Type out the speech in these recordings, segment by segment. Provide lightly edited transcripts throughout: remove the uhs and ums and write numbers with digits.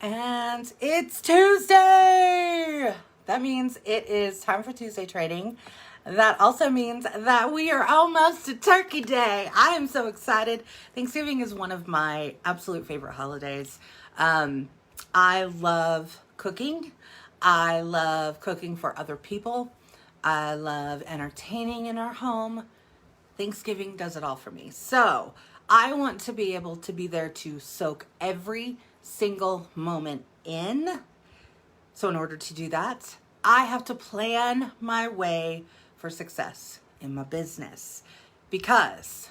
And it's Tuesday. That means it is time for Tuesday trading. That also means that we are almost to Turkey Day. I am so excited. Thanksgiving is one of my absolute favorite holidays. I love cooking. I love cooking for other people. I love entertaining in our home. Thanksgiving does it all for me. So I want to be able to be there to soak every single moment in. So in order to do that, I have to plan my way for success in my business, because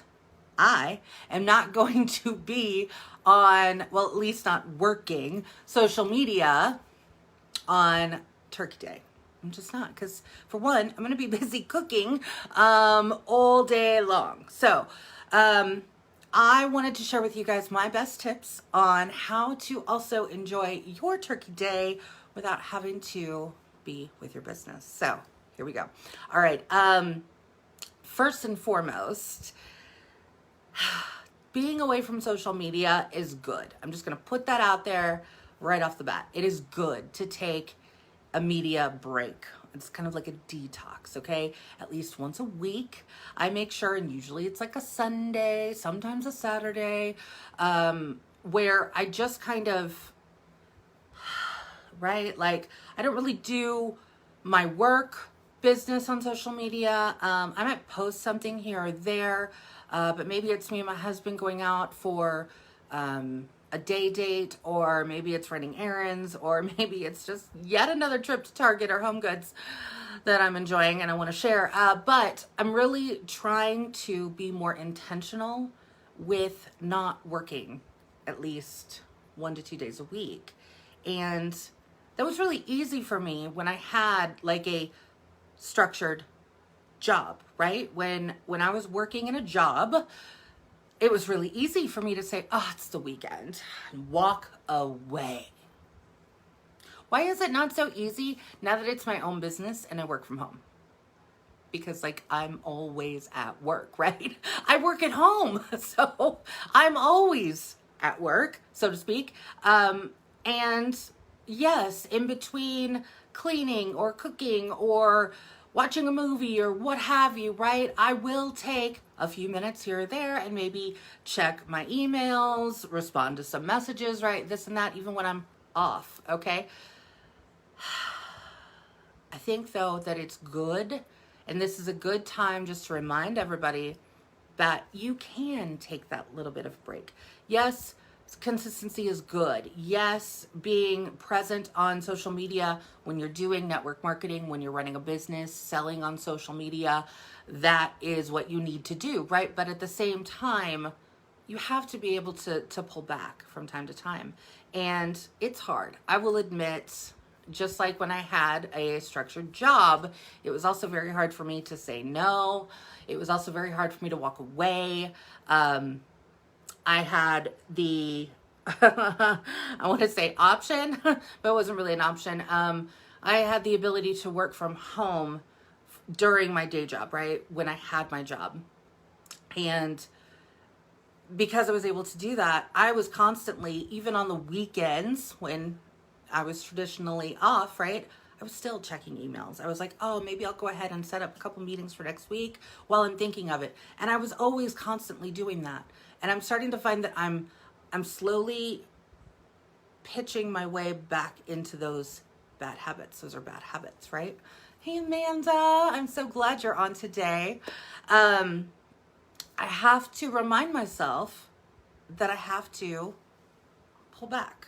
I am not going to be on, well, at least not working social media on Turkey Day. I'm just not, because for one, I'm going to be busy cooking all day long. So I wanted to share with you guys my best tips on how to also enjoy your Turkey Day without having to be with your business. So here we go. All right. First and foremost, being away from social media is good. I'm just going to put that out there right off the bat. It is good to take a media break. It's kind of like a detox, okay? At least once a week, I make sure, and usually it's like a Sunday, sometimes a Saturday, where I just kind of, right? Like, I don't really do my work business on social media. I might post something here or there, but maybe it's me and my husband going out for a day date, or maybe it's running errands, or maybe it's just yet another trip to Target or Home Goods that I'm enjoying and I want to share. But I'm really trying to be more intentional with not working at least 1 to 2 days a week. And that was really easy for me when I had like a structured job, right? When I was working in a job, it was really easy for me to say, oh, it's the weekend, and walk away. Why is it not so easy now that it's my own business and I work from home? Because like I'm always at work, right? I work at home, so I'm always at work, so to speak. And yes, in between cleaning or cooking or watching a movie or what have you, right? I will take a few minutes here or there and maybe check my emails, respond to some messages, right? This and that, even when I'm off, okay? I think though that it's good, and this is a good time just to remind everybody that you can take that little bit of break. Yes, consistency is good. Yes, being present on social media when you're doing network marketing, when you're running a business, selling on social media, that is what you need to do, right? But at the same time, you have to be able to pull back from time to time. And it's hard. I will admit, just like when I had a structured job, it was also very hard for me to say no. It was also very hard for me to walk away. I had the, I want to say option, but it wasn't really an option. I had the ability to work from home during my day job, right? When I had my job. And because I was able to do that, I was constantly, even on the weekends when I was traditionally off, right? I was still checking emails. I was like, oh, maybe I'll go ahead and set up a couple meetings for next week while I'm thinking of it. And I was always constantly doing that. And I'm starting to find that I'm slowly pitching my way back into those bad habits. Those are bad habits, right? Hey, Amanda, I'm so glad you're on today. I have to remind myself that I have to pull back.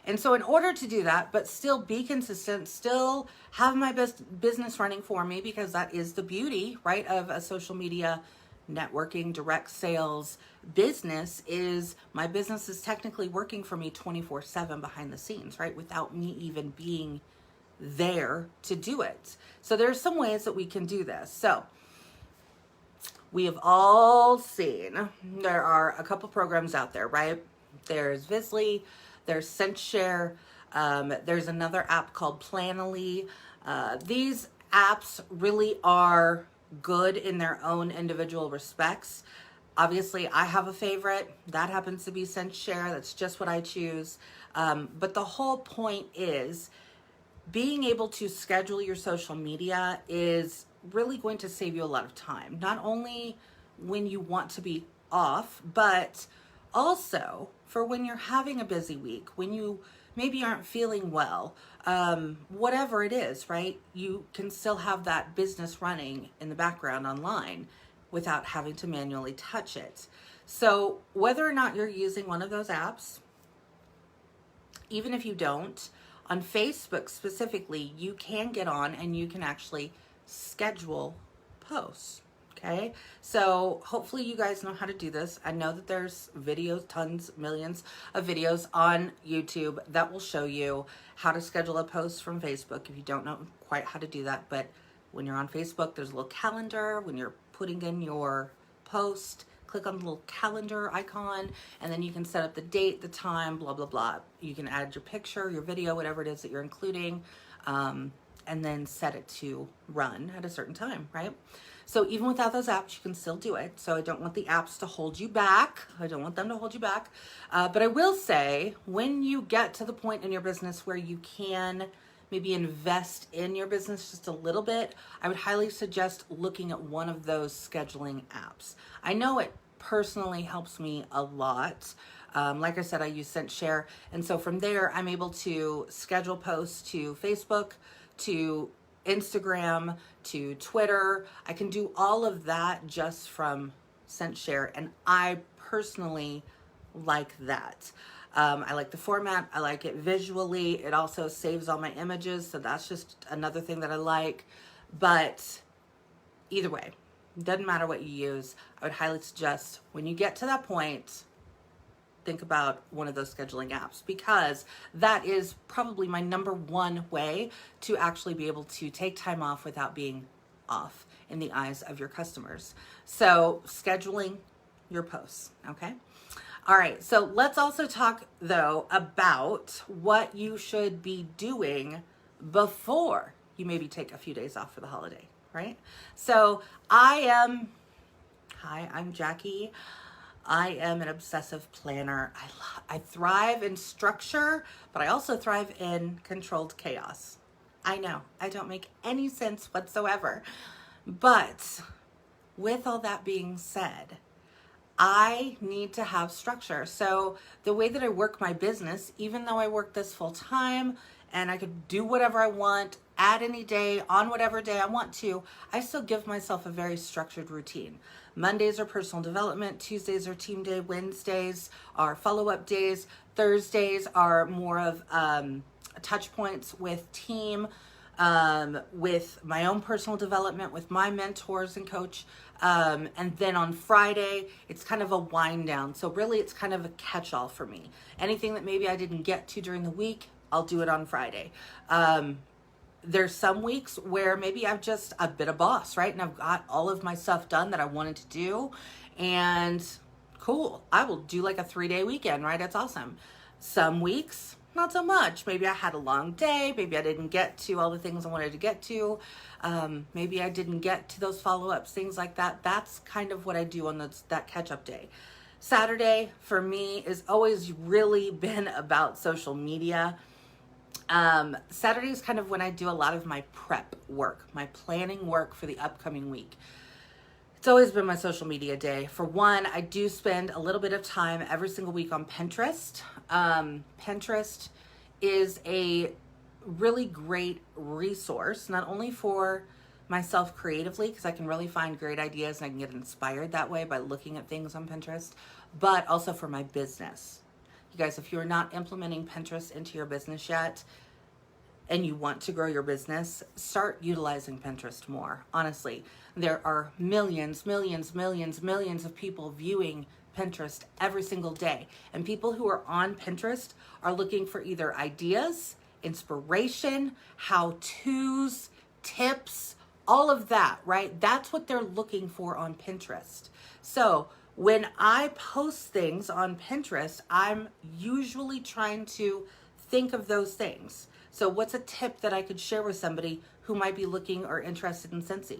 And so in order to do that, but still be consistent, still have my best business running for me, because that is the beauty, right, of a social media networking, direct sales business, is my business is technically working for me 24/7 behind the scenes, right? Without me even being there to do it. So there's some ways that we can do this. So we have all seen, there are a couple programs out there, right? There's Visly, there's CinchShare, there's another app called Planoly. These apps really are good in their own individual respects. Obviously, I have a favorite. That happens to be CinchShare. That's just what I choose. But the whole point is being able to schedule your social media is really going to save you a lot of time. Not only when you want to be off, but also for when you're having a busy week, when you maybe aren't feeling well, whatever it is, right? You can still have that business running in the background online without having to manually touch it. So whether or not you're using one of those apps, even if you don't, on Facebook specifically, you can get on and you can actually schedule posts. Okay, so hopefully you guys know how to do this. I know that there's videos, tons, millions of videos on YouTube that will show you how to schedule a post from Facebook if you don't know quite how to do that. But when you're on Facebook, there's a little calendar. When you're putting in your post, click on the little calendar icon, and then you can set up the date, the time, blah, blah, blah. You can add your picture, your video, whatever it is that you're including, and then set it to run at a certain time, right? So even without those apps, you can still do it. So I don't want the apps to hold you back. I don't want them to hold you back. But I will say, when you get to the point in your business where you can maybe invest in your business just a little bit, I would highly suggest looking at one of those scheduling apps. I know it personally helps me a lot. Like I said, I use CinchShare. And so from there, I'm able to schedule posts to Facebook, to Instagram, to Twitter. I can do all of that just from CinchShare, and I personally like that. I like the format. I like it visually. It also saves all my images, so that's just another thing that I like. But either way, doesn't matter what you use. I would highly suggest when you get to that point, think about one of those scheduling apps, because that is probably my number one way to actually be able to take time off without being off in the eyes of your customers. So scheduling your posts, okay? All right, so let's also talk though about what you should be doing before you maybe take a few days off for the holiday, right? So hi, I'm Jacqui. I am an obsessive planner. I thrive in structure, but I also thrive in controlled chaos. I know, I don't make any sense whatsoever. But with all that being said, I need to have structure. So the way that I work my business, even though I work this full time and I could do whatever I want, at any day, on whatever day I want to, I still give myself a very structured routine. Mondays are personal development, Tuesdays are team day, Wednesdays are follow-up days, Thursdays are more of touch points with team, with my own personal development, with my mentors and coach. And then on Friday, it's kind of a wind down. So really it's kind of a catch-all for me. Anything that maybe I didn't get to during the week, I'll do it on Friday. There's some weeks where maybe I've been a boss, right? And I've got all of my stuff done that I wanted to do, and cool, I will do like a 3-day weekend, right? It's awesome. Some weeks, not so much. Maybe I had a long day. Maybe I didn't get to all the things I wanted to get to. Maybe I didn't get to those follow-ups, things like that. That's kind of what I do on that catch-up day. Saturday for me has always really been about social media. Saturday is kind of when I do a lot of my prep work, my planning work for the upcoming week. It's always been my social media day. For one, I do spend a little bit of time every single week on Pinterest. Pinterest is a really great resource, not only for myself creatively, because I can really find great ideas and I can get inspired that way by looking at things on Pinterest, but also for my business. You guys, if you're not implementing Pinterest into your business yet and you want to grow your business, start utilizing Pinterest more. Honestly, there are millions of people viewing Pinterest every single day. And people who are on Pinterest are looking for either ideas, inspiration, how-tos, tips, all of that, right? That's what they're looking for on Pinterest. So when I post things on Pinterest, I'm usually trying to think of those things. So what's a tip that I could share with somebody who might be looking or interested in Scentsy?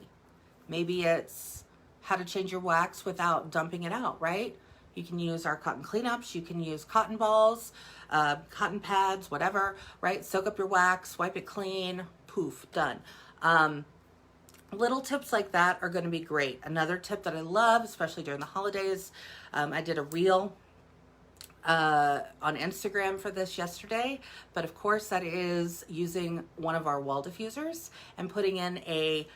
Maybe it's how to change your wax without dumping it out, right? You can use our cotton cleanups. You can use cotton balls, cotton pads, whatever, right? Soak up your wax, wipe it clean, poof, done. Little tips like that are going to be great. Another tip that I love, especially during the holidays, I did a reel on Instagram for this yesterday, but of course that is using one of our wall diffusers and putting in a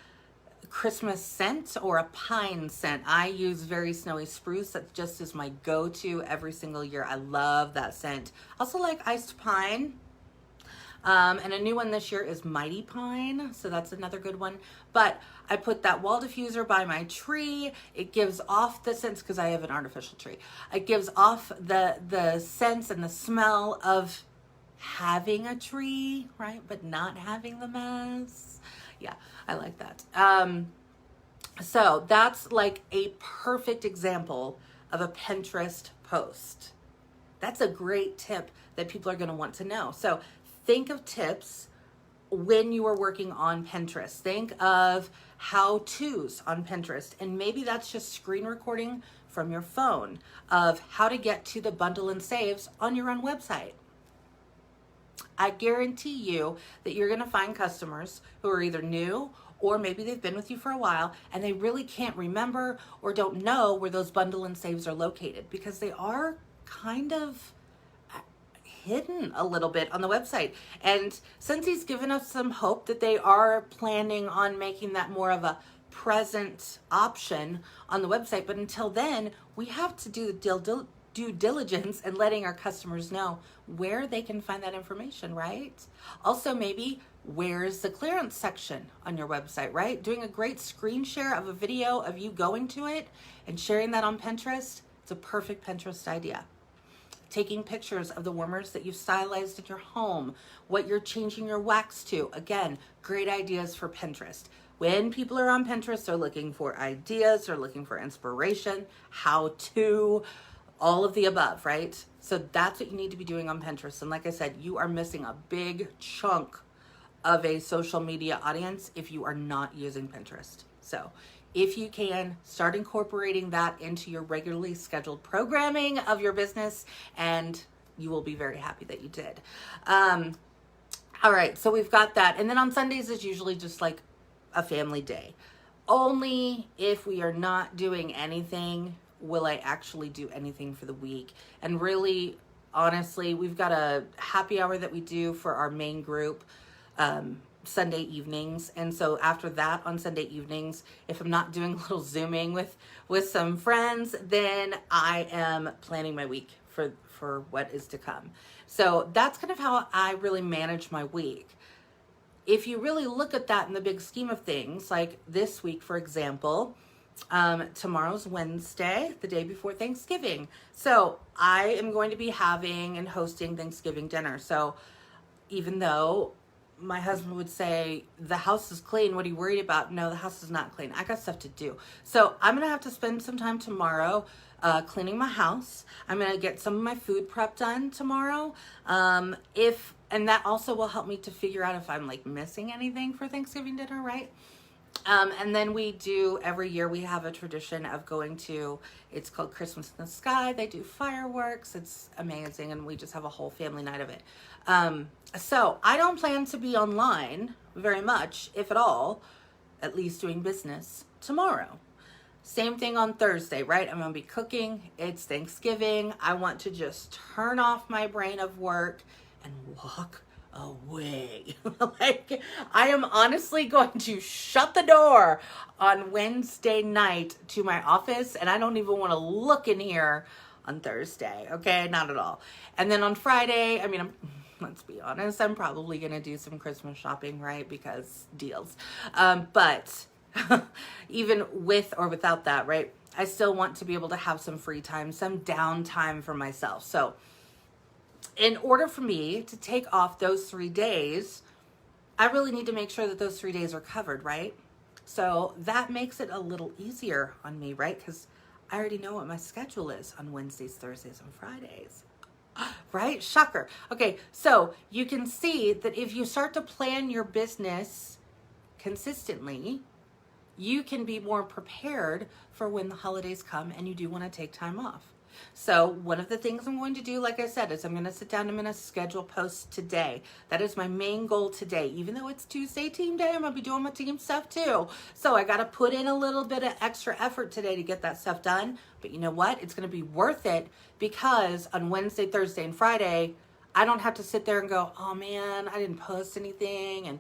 Christmas scent or a pine scent. I use Very Snowy Spruce. That just is my go-to every single year. I love that scent. Also like Iced Pine. And a new one this year is Mighty Pine, so that's another good one. But I put that wall diffuser by my tree. It gives off the scents, because I have an artificial tree. It gives off the scents and the smell of having a tree, right? But not having the mess. Yeah, I like that. So that's like a perfect example of a Pinterest post. That's a great tip that people are going to want to know. So think of tips when you are working on Pinterest. Think of how-tos on Pinterest. And maybe that's just screen recording from your phone of how to get to the bundle and saves on your own website. I guarantee you that you're going to find customers who are either new or maybe they've been with you for a while and they really can't remember or don't know where those bundle and saves are located, because they are kind of hidden a little bit on the website. And Scentsy's given us some hope that they are planning on making that more of a present option on the website. But until then, we have to do the due diligence and letting our customers know where they can find that information, right? Also, maybe where's the clearance section on your website, right? Doing a great screen share of a video of you going to it and sharing that on Pinterest. It's a perfect Pinterest idea. Taking pictures of the warmers that you've stylized in your home, what you're changing your wax to. Again, great ideas for Pinterest. When people are on Pinterest, they're looking for ideas, they're looking for inspiration, how to, all of the above, right? So that's what you need to be doing on Pinterest. And like I said, you are missing a big chunk of a social media audience if you are not using Pinterest. So if you can, start incorporating that into your regularly scheduled programming of your business, and you will be very happy that you did. All right, so we've got that. And then on Sundays is usually just like a family day. Only if we are not doing anything will I actually do anything for the week. And really, honestly, we've got a happy hour that we do for our main group Sunday evenings. And so after that on Sunday evenings, if I'm not doing a little Zooming with some friends, then I am planning my week for what is to come. So that's kind of how I really manage my week. If you really look at that in the big scheme of things, like this week, for example, tomorrow's Wednesday, the day before Thanksgiving. So I am going to be having and hosting Thanksgiving dinner. So even though my husband would say, the house is clean, what are you worried about? No, the house is not clean. I got stuff to do. So I'm going to have to spend some time tomorrow cleaning my house. I'm going to get some of my food prep done tomorrow. And that also will help me to figure out if I'm like missing anything for Thanksgiving dinner, right? And then we do, every year we have a tradition of going to, it's called Christmas in the Sky. They do fireworks. It's amazing. And we just have a whole family night of it. So I don't plan to be online very much, if at all, at least doing business tomorrow. Same thing on Thursday, right? I'm going to be cooking. It's Thanksgiving. I want to just turn off my brain of work and walk away. Like, I am honestly going to shut the door on Wednesday night to my office, and I don't even want to look in here on Thursday. Okay, not at all. And then on Friday, I mean, let's be honest, I'm probably going to do some Christmas shopping, right? Because deals. But even with or without that, right? I still want to be able to have some free time, some downtime for myself. So in order for me to take off those 3 days, I really need to make sure that those 3 days are covered, right? So that makes it a little easier on me, right? Because I already know what my schedule is on Wednesdays, Thursdays, and Fridays. Right? Shocker. Okay, so you can see that if you start to plan your business consistently, you can be more prepared for when the holidays come and you do want to take time off. So one of the things I'm going to do, like I said, is I'm going to sit down, I'm going to schedule posts today. That is my main goal today. Even though it's Tuesday team day, I'm going to be doing my team stuff too. So I got to put in a little bit of extra effort today to get that stuff done. But you know what? It's going to be worth it, because on Wednesday, Thursday, and Friday, I don't have to sit there and go, oh man, I didn't post anything. And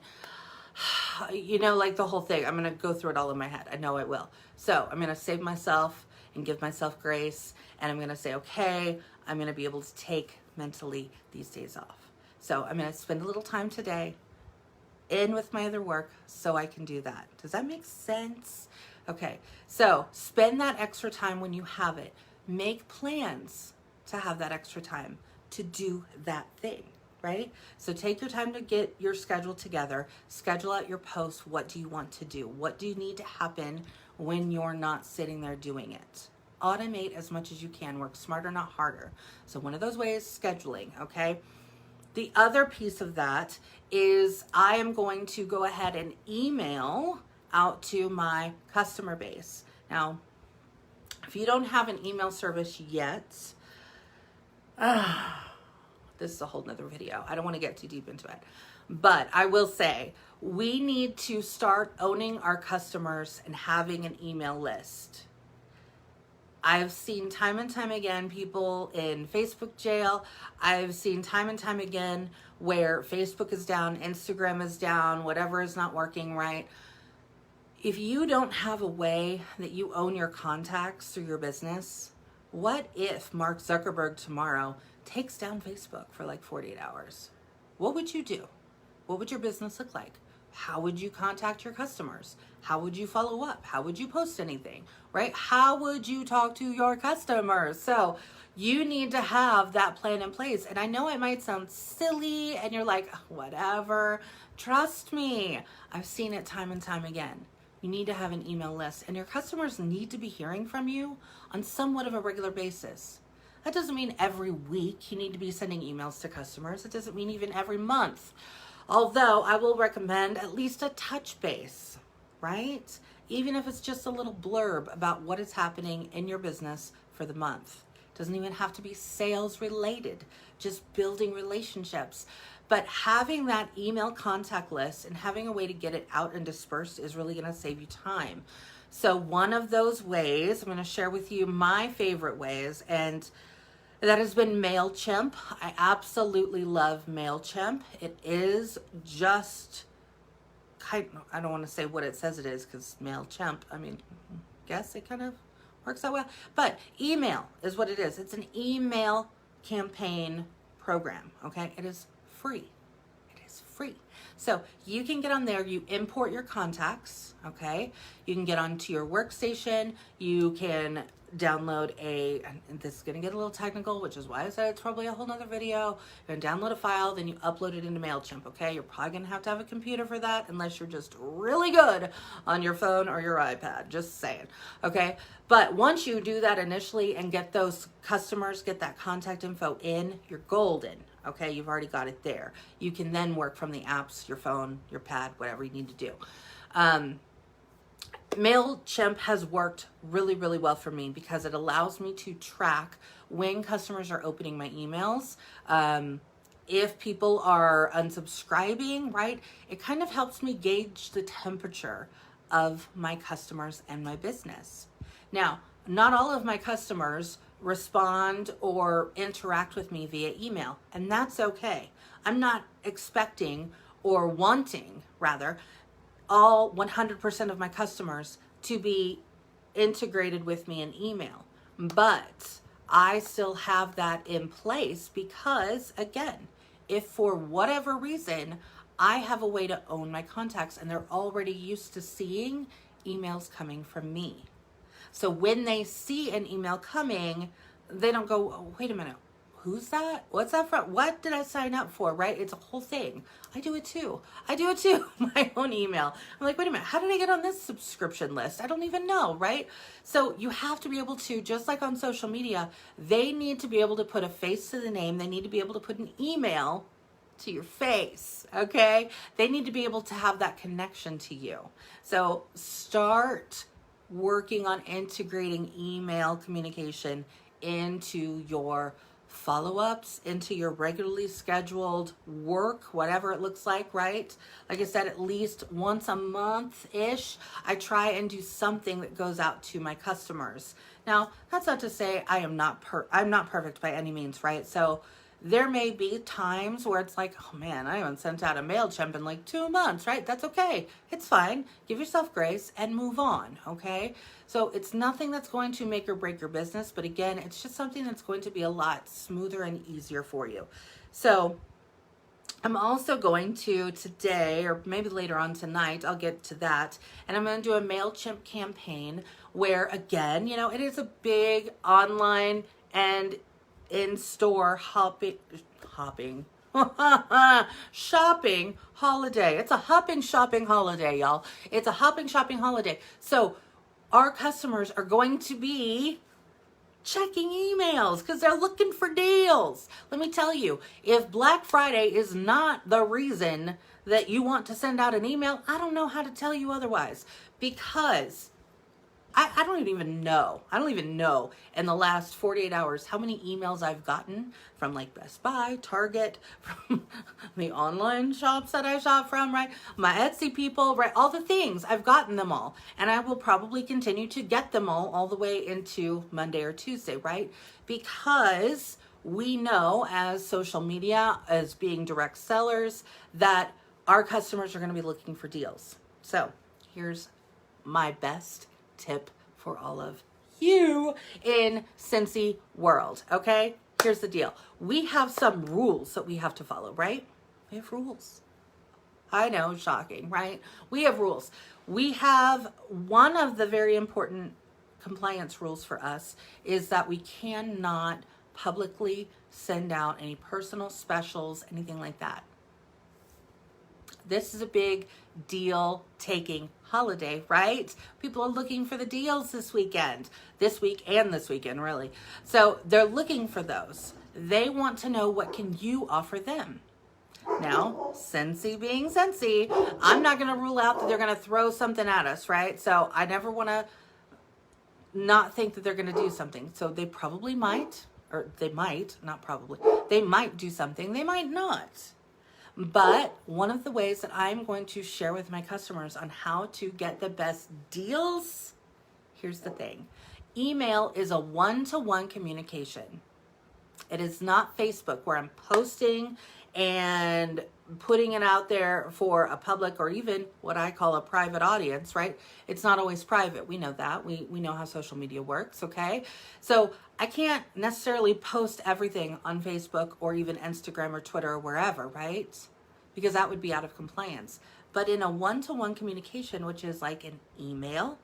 you know, like the whole thing. I'm going to go through it all in my head. I know I will. So I'm going to save myself and give myself grace. And I'm going to say, okay, I'm going to be able to take mentally these days off. So I'm going to spend a little time today in with my other work so I can do that. Does that make sense? Okay. So spend that extra time when you have it. Make plans to have that extra time to do that thing. Right? So take your time to get your schedule together, schedule out your posts. What do you want to do? What do you need to happen when you're not sitting there doing it? Automate as much as you can. Work smarter, not harder. So one of those ways is scheduling, okay? The other piece of that is I am going to go ahead and email out to my customer base. Now, if you don't have an email service yet, this is a whole nother video. I don't want to get too deep into it. But I will say, we need to start owning our customers and having an email list. I've seen time and time again people in Facebook jail. I've seen time and time again where Facebook is down, Instagram is down, whatever is not working right. If you don't have a way that you own your contacts through your business, what if Mark Zuckerberg tomorrow takes down Facebook for like 48 hours? What would you do? What would your business look like? How would you contact your customers? How would you follow up? How would you post anything, right? How would you talk to your customers? So you need to have that plan in place. And I know it might sound silly and you're like, whatever. Trust me, I've seen it time and time again. You need to have an email list, and your customers need to be hearing from you on somewhat of a regular basis. That doesn't mean every week you need to be sending emails to customers. It doesn't mean even every month. Although I will recommend at least a touch base, right? Even if it's just a little blurb about what is happening in your business for the month. It doesn't even have to be sales related, just building relationships. But having that email contact list and having a way to get it out and dispersed is really going to save you time. So one of those ways, I'm going to share with you my favorite ways, and that has been Mailchimp. I absolutely love Mailchimp. It is just I don't want to say what it says it is, because Mailchimp, I mean, guess it kind of works that well. But email is what it is. It's an email campaign program, okay? It is free. It is free. So you can get on there, you import your contacts, okay? You can get onto your workstation, you can download and this is going to get a little technical, which is why I said it's probably a whole nother video. You're going to download a file, then you upload it into Mailchimp, okay? You're probably going to have a computer for that, unless you're just really good on your phone or your iPad, just saying, okay? But once you do that initially and get those customers, get that contact info in, you're golden, okay? You've already got it there. You can then work from the apps, your phone, your pad, whatever you need to do. Mailchimp has worked really, really well for me because it allows me to track when customers are opening my emails. If people are unsubscribing, right? It kind of helps me gauge the temperature of my customers and my business. Now, not all of my customers respond or interact with me via email, and that's okay. I'm not expecting or wanting, rather, all 100% of my customers to be integrated with me in email. But I still have that in place because, again, if for whatever reason I have a way to own my contacts and they're already used to seeing emails coming from me. So when they see an email coming, they don't go, oh, wait a minute. Who's that? What's that from? What did I sign up for? Right? It's a whole thing. I do it too. My own email. I'm like, wait a minute. How did I get on this subscription list? I don't even know. Right? So you have to be able to, just like on social media, they need to be able to put a face to the name. They need to be able to put an email to your face, okay? They need to be able to have that connection to you. So start working on integrating email communication into your follow-ups, into your regularly scheduled work, whatever it looks like, right? Like I said, at least once a month-ish, I try and do something that goes out to my customers. Now, that's not to say I'm not perfect by any means, right? So there may be times where it's like, oh man, I haven't sent out a Mailchimp in like 2 months, right? That's okay. It's fine. Give yourself grace and move on, okay? So it's nothing that's going to make or break your business, but again, it's just something that's going to be a lot smoother and easier for you. So I'm also going to today, or maybe later on tonight, I'll get to that, and I'm going to do a Mailchimp campaign where, again, you know, it is a big online and in-store shopping holiday. It's a hopping shopping holiday, y'all. It's a hopping shopping holiday. So our customers are going to be checking emails because they're looking for deals. Let me tell you, if Black Friday is not the reason that you want to send out an email, I don't know how to tell you otherwise, because I don't even know. I don't even know in the last 48 hours how many emails I've gotten from like Best Buy, Target, from the online shops that I shop from, right? My Etsy people, right? All the things. I've gotten them all. And I will probably continue to get them all the way into Monday or Tuesday, right? Because we know as social media, as being direct sellers, that our customers are going to be looking for deals. So here's my best tip for all of you in Scentsy world, okay? Here's the deal. We have some rules that we have to follow, right? We have rules. I know, shocking, right? We have rules. We have one of the very important compliance rules for us is that we cannot publicly send out any personal specials, anything like that. This is a big deal taking holiday, right? People are looking for the deals this weekend, this week and this weekend, really. So they're looking for those. They want to know, what can you offer them? Now, Scentsy being Scentsy, I'm not going to rule out that they're going to throw something at us, right? So I never want to not think that they're going to do something. So they probably might, or they might, not probably, they might do something, they might not. But one of the ways that I'm going to share with my customers on how to get the best deals, here's the thing. Email is a one-to-one communication. It is not Facebook where I'm posting and putting it out there for a public or even what I call a private audience, right? It's not always private. We know that. We know how social media works, okay? So I can't necessarily post everything on Facebook or even Instagram or Twitter or wherever, right? Because that would be out of compliance. But in a one-to-one communication, which is like an email,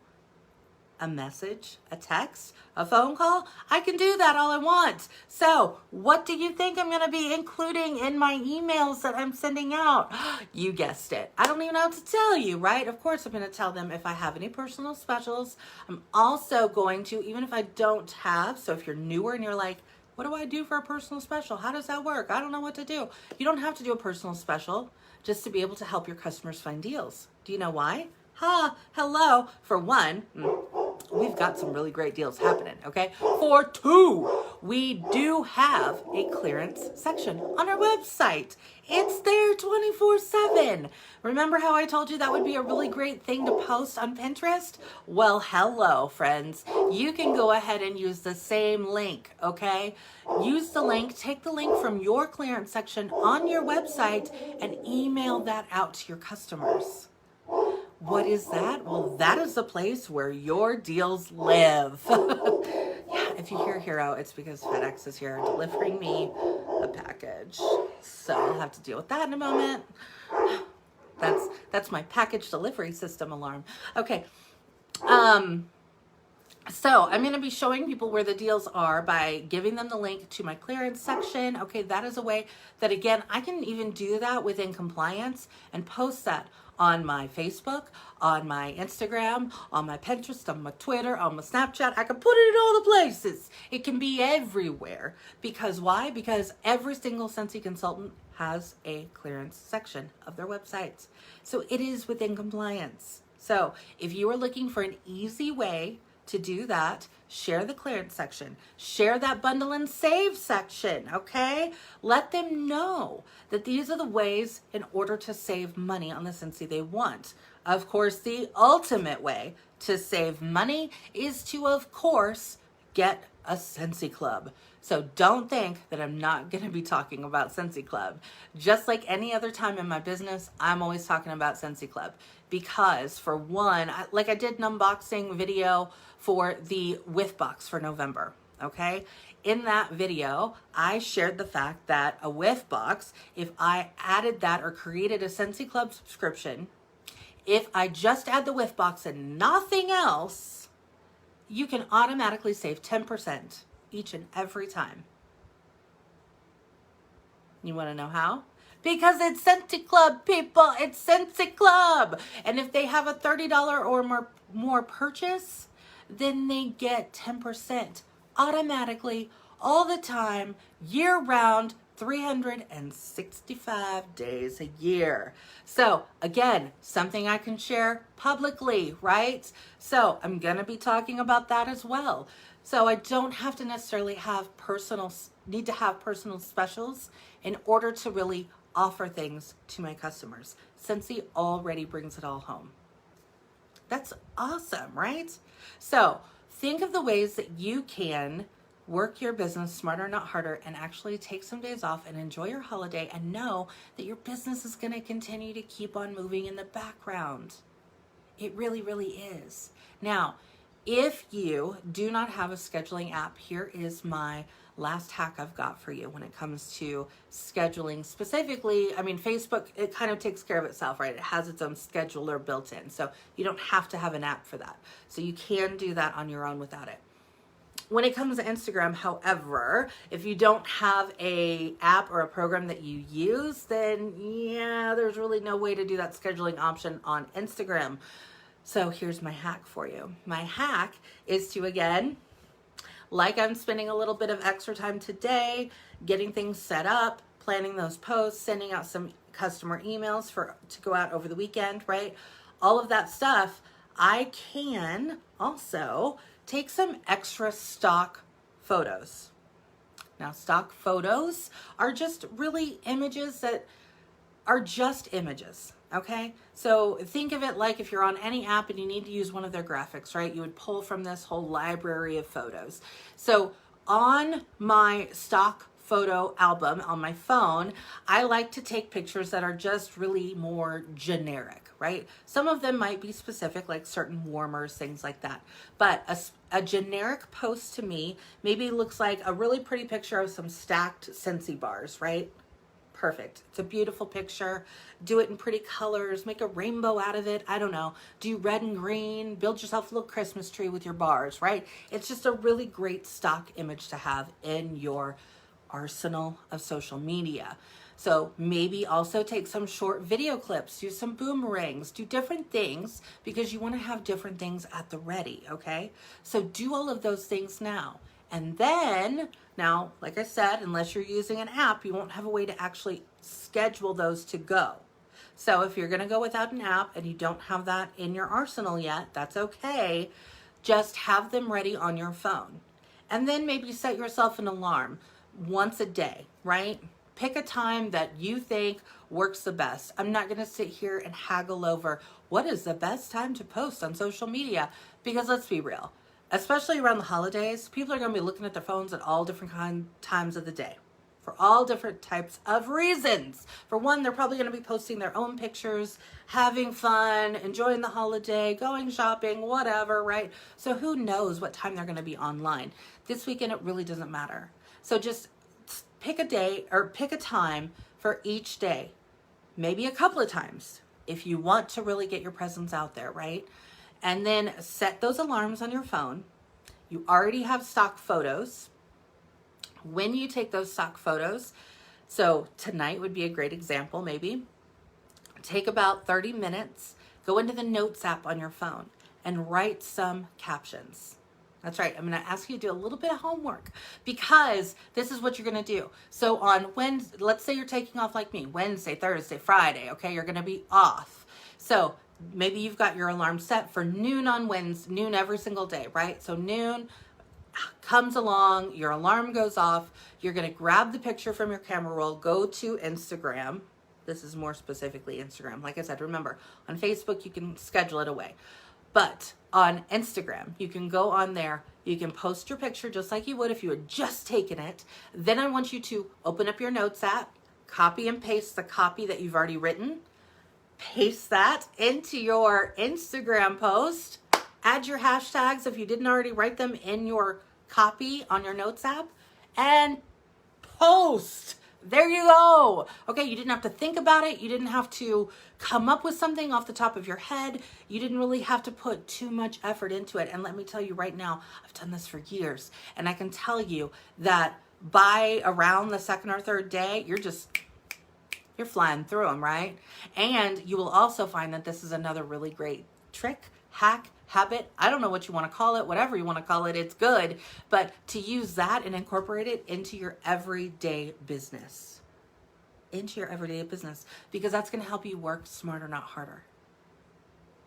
a message, a text, a phone call, I can do that all I want. So what do you think I'm going to be including in my emails that I'm sending out? You guessed it. I don't even know what to tell you, right? Of course, I'm going to tell them if I have any personal specials. I'm also going to, even if I don't have, so if you're newer and you're like, what do I do for a personal special? How does that work? I don't know what to do. You don't have to do a personal special just to be able to help your customers find deals. Do you know why? Hello. For one, we've got some really great deals happening, okay? For two, we do have a clearance section on our website. It's there 24/7. Remember how I told you that would be a really great thing to post on Pinterest? Well, hello, friends. You can go ahead and use the same link, okay? Use the link, take the link from your clearance section on your website and email that out to your customers. What is that? Well, that is the place where your deals live. Yeah, if you hear Hero, it's because FedEx is here delivering me a package. So I'll have to deal with that in a moment. That's my package delivery system alarm. Okay. So I'm going to be showing people where the deals are by giving them the link to my clearance section. Okay, that is a way that, again, I can even do that within compliance and post that on my Facebook, on my Instagram, on my Pinterest, on my Twitter, on my Snapchat. I can put it in all the places. It can be everywhere. Because why? Because every single Scentsy consultant has a clearance section of their websites. So it is within compliance. So if you are looking for an easy way to do that, share the clearance section, share that bundle and save section, okay? Let them know that these are the ways in order to save money on the Scentsy they want. Of course, the ultimate way to save money is to, of course, get a Scentsy Club. So don't think that I'm not going to be talking about Scentsy Club. Just like any other time in my business, I'm always talking about Scentsy Club. Because for one, like I did an unboxing video for the Whiff Box for November, okay? In that video, I shared the fact that a Whiff Box, if I added that or created a Scentsy Club subscription, if I just add the Whiff Box and nothing else, you can automatically save 10% each and every time. You want to know how? Because it's Scentsy Club, people. It's Scentsy Club. And if they have a $30 or more purchase, then they get 10% automatically all the time, year round, 365 days a year. So again, something I can share publicly, right? So I'm going to be talking about that as well. So I don't have to necessarily need to have personal specials in order to really offer things to my customers. Scentsy already brings it all home. That's awesome, right? So think of the ways that you can work your business smarter, not harder, and actually take some days off and enjoy your holiday and know that your business is going to continue to keep on moving in the background. It really, really is. Now, if you do not have a scheduling app, here is my last hack I've got for you when it comes to scheduling specifically. I mean, Facebook, it kind of takes care of itself, right? It has its own scheduler built in. So you don't have to have an app for that. So you can do that on your own without it. When it comes to Instagram, however, if you don't have a app or a program that you use, then yeah, there's really no way to do that scheduling option on Instagram. So here's my hack for you. My hack is to, again, like I'm spending a little bit of extra time today, getting things set up, planning those posts, sending out some customer emails to go out over the weekend, right? All of that stuff, I can also take some extra stock photos. Now, stock photos are just really images that are just images, okay? So think of it like if you're on any app and you need to use one of their graphics, right? You would pull from this whole library of photos. So on my stock photo album on my phone, I like to take pictures that are just really more generic, right? Some of them might be specific, like certain warmers, things like that. But a generic post to me maybe looks like a really pretty picture of some stacked Scentsy bars, right? Perfect. It's a beautiful picture. Do it in pretty colors. Make a rainbow out of it. I don't know. Do red and green. Build yourself a little Christmas tree with your bars, right? It's just a really great stock image to have in your arsenal of social media. So maybe also take some short video clips, do some boomerangs, do different things because you want to have different things at the ready, okay? So do all of those things now. And then, now, like I said, unless you're using an app, you won't have a way to actually schedule those to go. So if you're going to go without an app and you don't have that in your arsenal yet, that's okay. Just have them ready on your phone. And then maybe set yourself an alarm once a day, right? Pick a time that you think works the best. I'm not going to sit here and haggle over what is the best time to post on social media, because let's be real. Especially around the holidays, people are going to be looking at their phones at all different times of the day for all different types of reasons. For one, they're probably going to be posting their own pictures, having fun, enjoying the holiday, going shopping, whatever, right? So who knows what time they're going to be online. This weekend, it really doesn't matter. So just pick a day or pick a time for each day, maybe a couple of times if you want to really get your presence out there, right? And then set those alarms on your phone. You already have stock photos. When you take those stock photos, so tonight would be a great example maybe. take about 30 minutes, go into the Notes app on your phone and write some captions. That's right. I'm going to ask you to do a little bit of homework because this is what you're going to do. So on Wednesday, let's say you're taking off like me, Wednesday, Thursday, Friday, okay? You're going to be off. So maybe you've got your alarm set for noon on Wednesday, noon every single day, right? So noon comes along, your alarm goes off, you're going to grab the picture from your camera roll, go to Instagram. This is more specifically Instagram. Like I said, remember, on Facebook, you can schedule it away. But on Instagram, you can go on there, you can post your picture just like you would if you had just taken it. Then I want you to open up your Notes app, copy and paste the copy that you've already written, paste that into your Instagram post, add your hashtags if you didn't already write them in your copy on your Notes app, and post. There you go. Okay, you didn't have to think about it. You didn't have to come up with something off the top of your head. You didn't really have to put too much effort into it. And let me tell you right now, I've done this for years. And I can tell you that by around the second or third day, you're flying through them, right? And you will also find that this is another really great trick, hack, habit, I don't know what you want to call it, whatever you want to call it, it's good. But to use that and incorporate it into your everyday business. Because that's going to help you work smarter, not harder.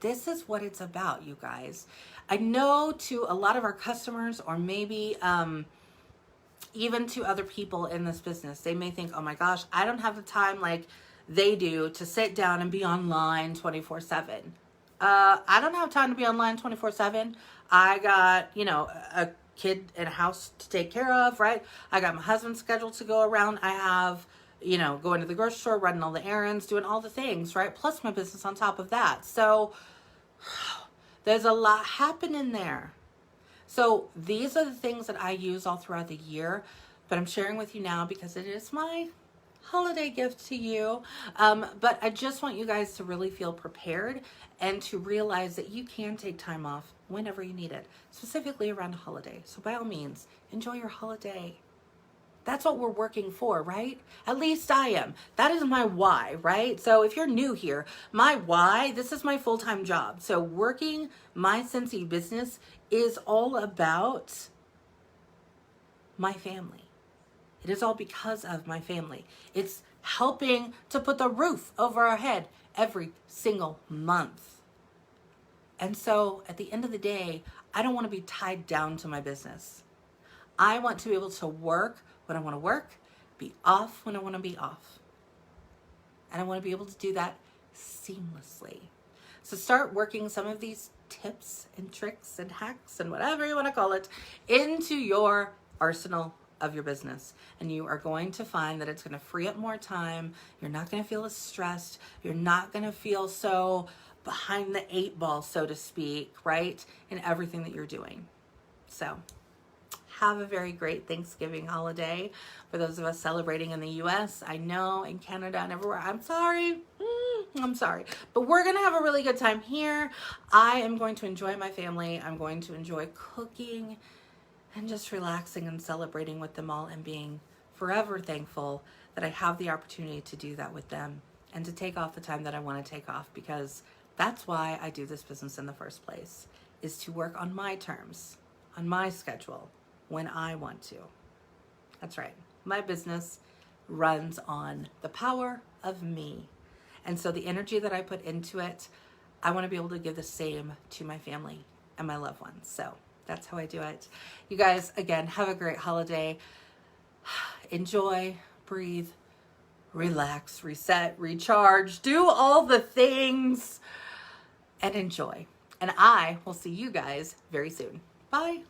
This is what it's about, you guys. I know to a lot of our customers, or maybe even to other people in this business, they may think, oh my gosh, I don't have the time like they do to sit down and be online 24/7. I don't have time to be online 24/7. I got, a kid in a house to take care of, right? I got my husband's schedule to go around. I have, going to the grocery store, running all the errands, doing all the things, right? Plus my business on top of that. So there's a lot happening there. So these are the things that I use all throughout the year, but I'm sharing with you now because it is my holiday gift to you. But I just want you guys to really feel prepared and to realize that you can take time off whenever you need it, specifically around a holiday. So by all means, enjoy your holiday. That's what we're working for, right? At least I am. That is my why, right? So if you're new here, my why, this is my full-time job. So working my Scentsy business is all about my family. It is all because of my family. It's helping to put the roof over our head every single month. And so at the end of the day, I don't want to be tied down to my business. I want to be able to work when I want to work, be off when I want to be off. And I want to be able to do that seamlessly. So start working some of these tips and tricks and hacks and whatever you want to call it into your arsenal of your business, and you are going to find that it's going to free up more time. You're not going to feel as stressed. You're not going to feel so behind the eight ball, so to speak, right, in everything that you're doing. So have a very great Thanksgiving holiday for those of us celebrating in the US. I know in Canada and everywhere, I'm sorry, but we're gonna have a really good time here. I am going to enjoy my family. I'm going to enjoy cooking and just relaxing and celebrating with them all and being forever thankful that I have the opportunity to do that with them and to take off the time that I want to take off, because that's why I do this business in the first place, is to work on my terms, on my schedule, when I want to. That's right. My business runs on the power of me. And so the energy that I put into it, I want to be able to give the same to my family and my loved ones. So that's how I do it. You guys, again, have a great holiday. Enjoy, breathe, relax, reset, recharge, do all the things and enjoy. And I will see you guys very soon. Bye.